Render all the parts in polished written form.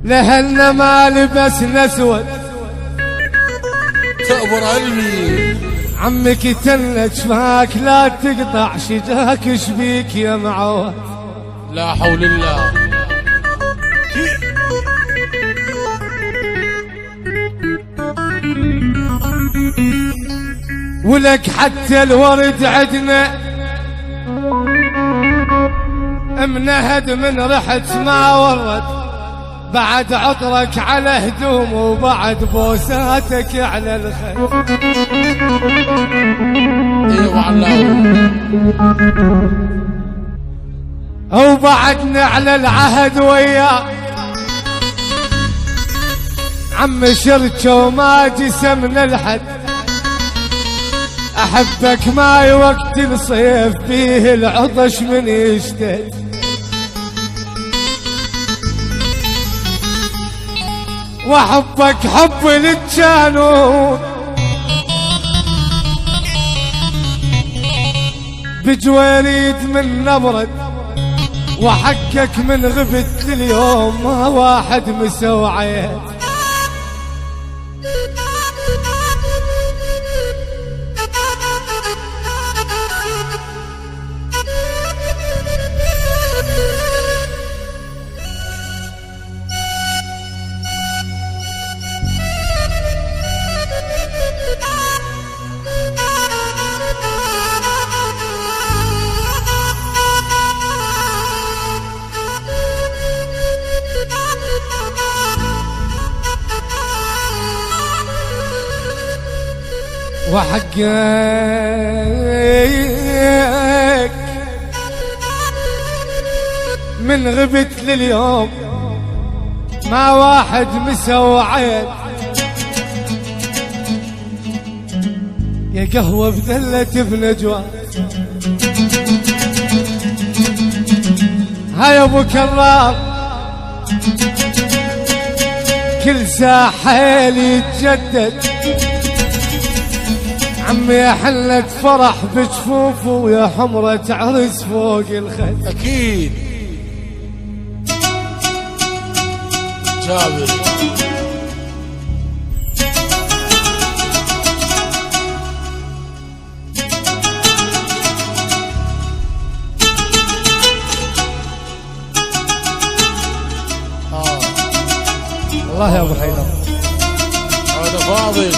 لهلنا ما لبسنا اسود تأبر علمي عمك تلك شفاك لا تقطع شجاك شبيك يا معود. لا حول الله. ولك حتى الورد عدنا منهد من رحت ما ورد، بعد عطرك على هدوم وبعد بوساتك على الخد. ايوه والله. وبعدنا على العهد وياه عم شركة وما جسمنا الحد. أحبك ما وقت الصيف فيه العطش من يشتد، وأحبك حب للجانون بجواريد من نبرد، وحقك من غبت اليوم ما واحد مسوعيت. وحقك من غبت لليوم ما واحد مسوعين. يا قهوة بذلت بنجوى هاي ابو كرار كل ساحل يتجدد. عمي حلت فرح بجفوفه ويا حمرة عرس فوق الخد. اكيد جابر. الله يا ابو حيدر هذا فاضل.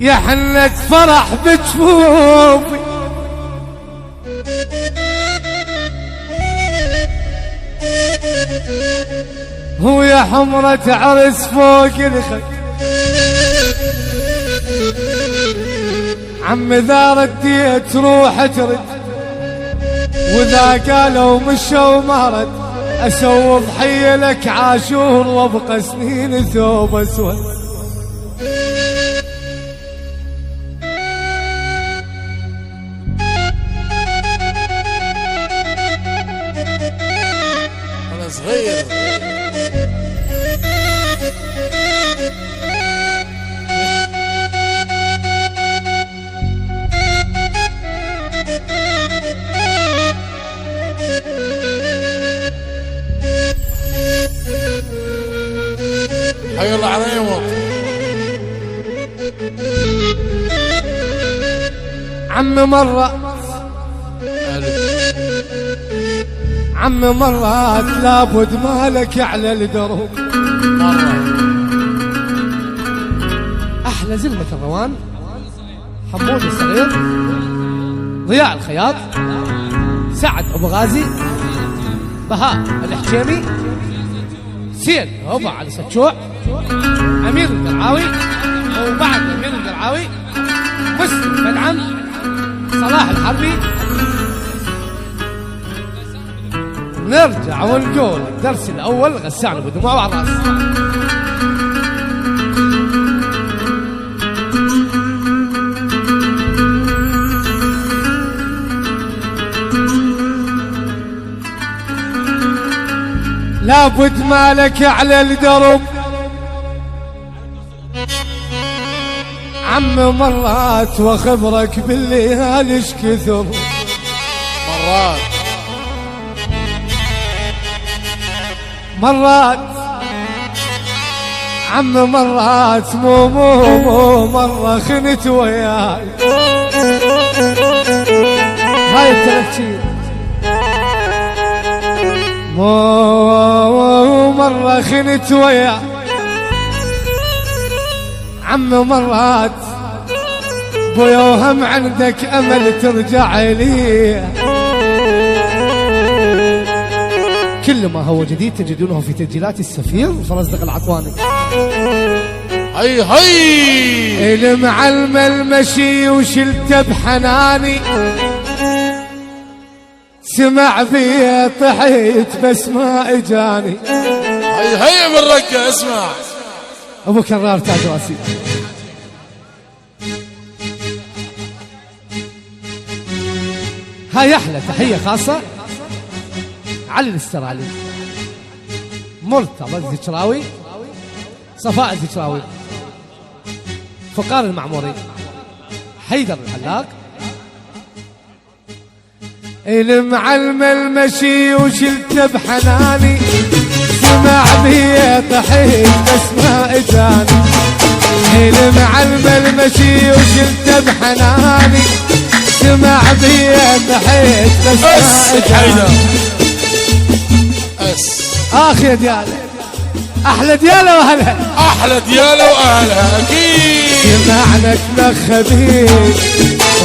يا حلة فرح بجفوفي هو يا حمرة عرس فوق الخد. عم ذا رديت روح ترد، وذا قالوا مشوا ما رد. اسوي ضحية لك عاشور وابقى سنين ثوب اسود. صغير حي الله على يومك. عم مرة عم مرات لابد مالك على الدروب. مرة أحلى زلمة الروان حمود الصغير، ضياء الخياط، سعد أبو غازي، بهاء الحجيمي، سيد هوبا علي سجوع، أمير القرعاوي، وبعد أمير القرعاوي مسلم بدعم، صلاح الحربي. نرجع ونقول الدرس الأول غسان بدموع وعلى الراس. لابد مالك على الدرب عم مرات وخبرك بالليالي ايش كثر مرات عم مرات مو مرة خنت وياي هاي التركيب مو مرة خنت وياي عم مرات بويا وهم عندك امل ترجع لي كل ما هو جديد تجدونه في تسجيلات السفير فرزدق العطواني هي المعلم المشي وشلته بحناني سمع بي طحيت بس ما اجاني هي بالركة اسمع ابو كرار تاج راسي هاي احلى تحيه خاصه علي الاسترالي مرتضى الذكراوي صفاء الذكراوي فقار المعموري حيدر الحلاق المعلم المشي وشلته بحناني سمع بي طحيت بس ما اجاني المعلم المشي وشلته بحناني سمع بي طحيت بس ما اجاني اخ يا دياله احلى دياله واهلها احلى دياله واهلها اكيد سمعنا تنخبيك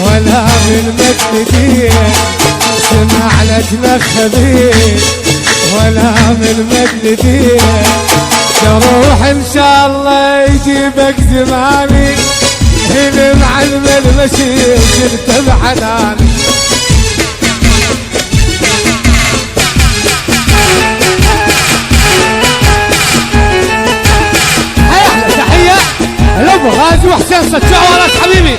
ولا من مدلدين سمعنا تنخبيك ولا من مدلدين تروح ان شاء الله يجيبك زماني المعلم المشي شلته بحناني الابو غازي وحسين ستعورات حبيبي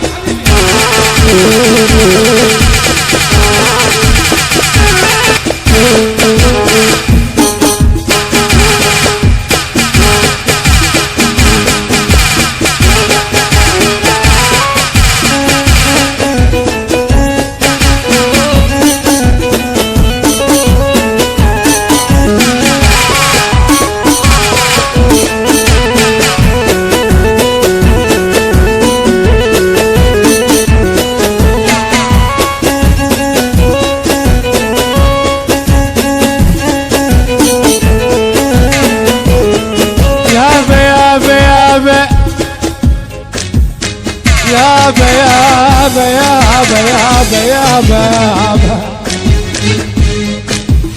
يابا يابا يابا يابا يابا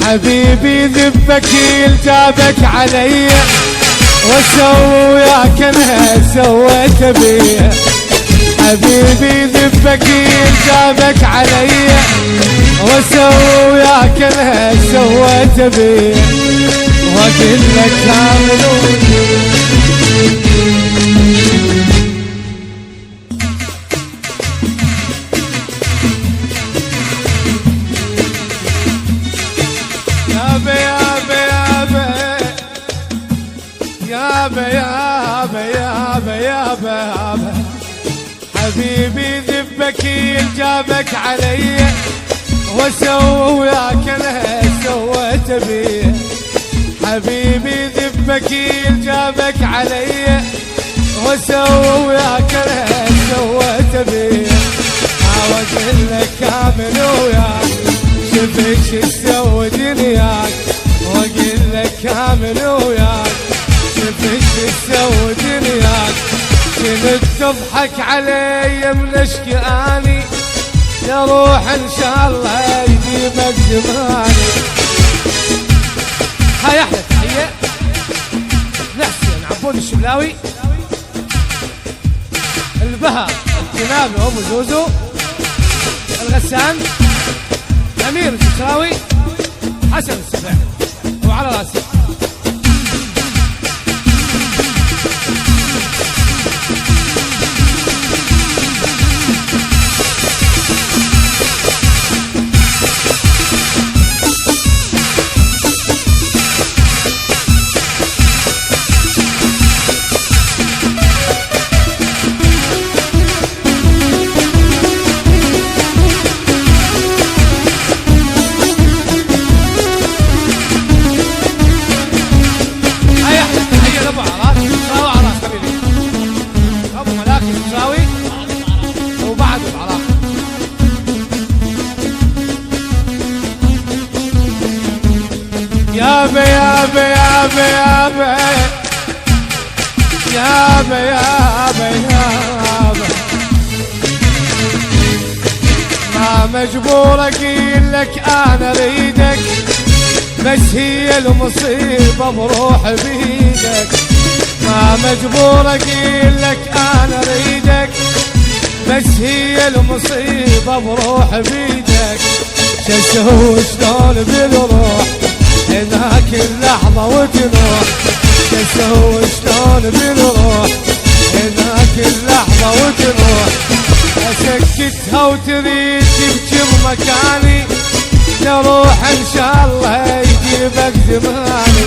حبيبي ذبك جابك علي وسوي وياك انا سويت بيه حبيبي ذبك جابك علي وسوي وياك انا سويت بيه واقول لك كامل يابا يابا يابا يابا حبيبي ذبك جابك علي وسوي وياك انا سويت بيه حبيبي ذبك جابك علي وسوي وياك انا سويت بيه اقول لك كامل وياك شفت شو تسوي دنياك واقول لك كامل وياك شفت تسوي دنياك كنت تضحك علي من اشكي اني يا روح ان شاء الله يجيبك زماني هاي احلى تحيه لحسين عبود الشبلاوي البها الجنابي ابو زوزو الغسان امير الشراوي حسن السبع وعلى راسي الشراوي وبعد العراق. يابا يابا يابا يابا يابا يابا يابا ما مجبور اقول لك انا اريدك، بس هي المصيبة بروح بيدك. ما مجبور اقول لك انا اريدك، بس هي المصيبة بروح بيدك. شسوي شلون بنروح هناك اللحظة وتروح، شسوي شلون بنروح هناك اللحظة وتروح. اسكتها وتريد تبكي بمكاني، نروح ان شاء الله يجيبك زماني.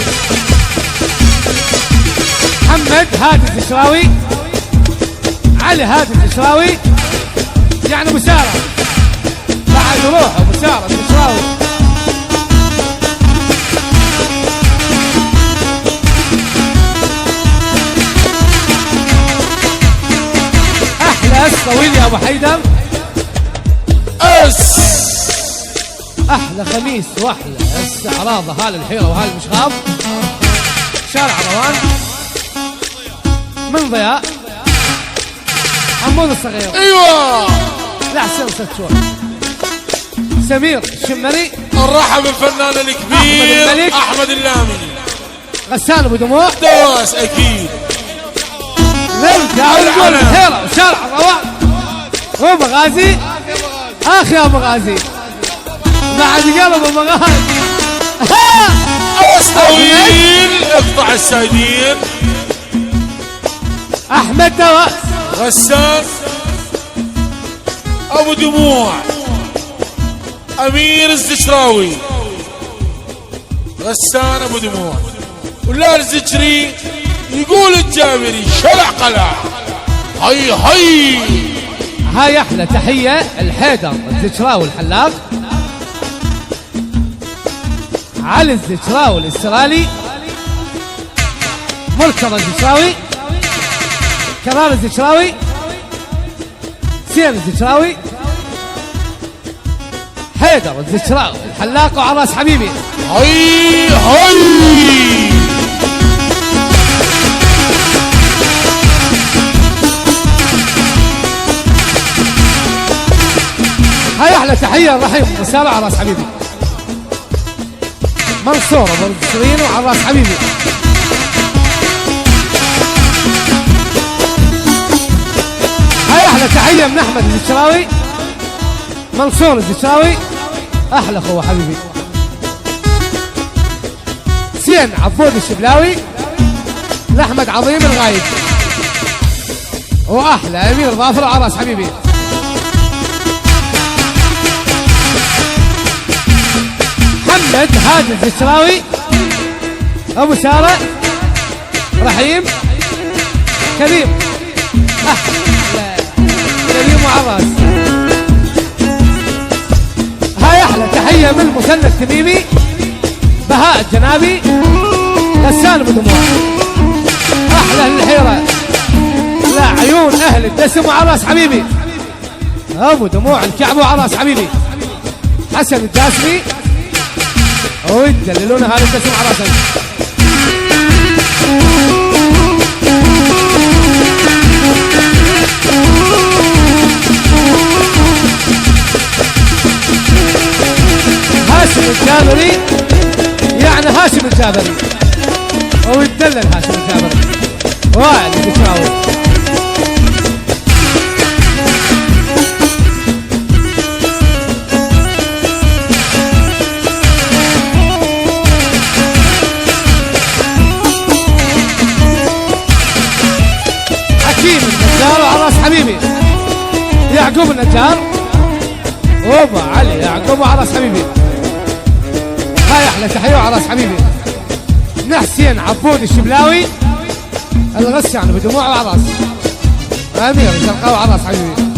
محمد هادي الشراوي، علي هادي الشراوي، يعني بسارة بعد روحه بسارة الشراوي. احلى اس طويل يا ابو حيدر، اس احلى خميس واحلى استعراض اهالي الحيره واهالي المشغاب، شارع روان، من ضياء عمود الصغير. ايوه لا سلسة شوي سمير الشمري، نرحب بالفنان الكبير احمد اللامي، غسان ابو دموع، دواس اكيد، نرجع ونقول الحيره وشارع روان وابو غازي. اخ يا ابو غازي بعد قلب ابو غازي. اس طويل اقطع السايدين، احمد دواس، غسان ابو دموع، امير الزشراوي، غسان ابو دموع، ولا الزجري يقول الجابري شلع قلع. هي هي هاي احلى تحيه الحيدر الزجراوي الحلاق، علي الزجراوي الاسترالي، مرتضى الزجراوي، كرار الزجراوي، سين الزجراوي، حيدر الزجراوي الحلاق وعراس حبيبي. هي هي هاي احلى تحيه الرحيم رساله عراس حبيبي، منصور ابو السرين وعراس حبيبي. هاي احلى تحيه من احمد الزشراوي، منصور الزشراوي، احلى اخوه حبيبي. سين عبود الشبلاوي، لاحمد عظيم الغايب، واحلى امير ظافر وعراس حبيبي. محمد هادي الزشراوي، ابو ساره، رحيم، كريم، كريم وعراس. هاي احلى تحيه من مثنى التميمي، بهاء الجنابي، غسان ابو دموع، احلى الحيره، لا عيون اهل الدسم وعراس حبيبي، ابو دموع الكعب وعراس حبيبي. حسن الجاسمي ويدللون هذا الدسم عراسي. هاشم الجابري، يعني هاشم الجابري ويدلل هاشم الجابري، وائل البشراوي. وعراس حبيبي، يعقوب النجار، وابو علي يعقوب وعراس حبيبي. هاي احلى تحيه وعراس حبيبي. حسين عبود الشبلاوي، الغسان بدموع وعراس، امير الشرقاوي وعراس حبيبي.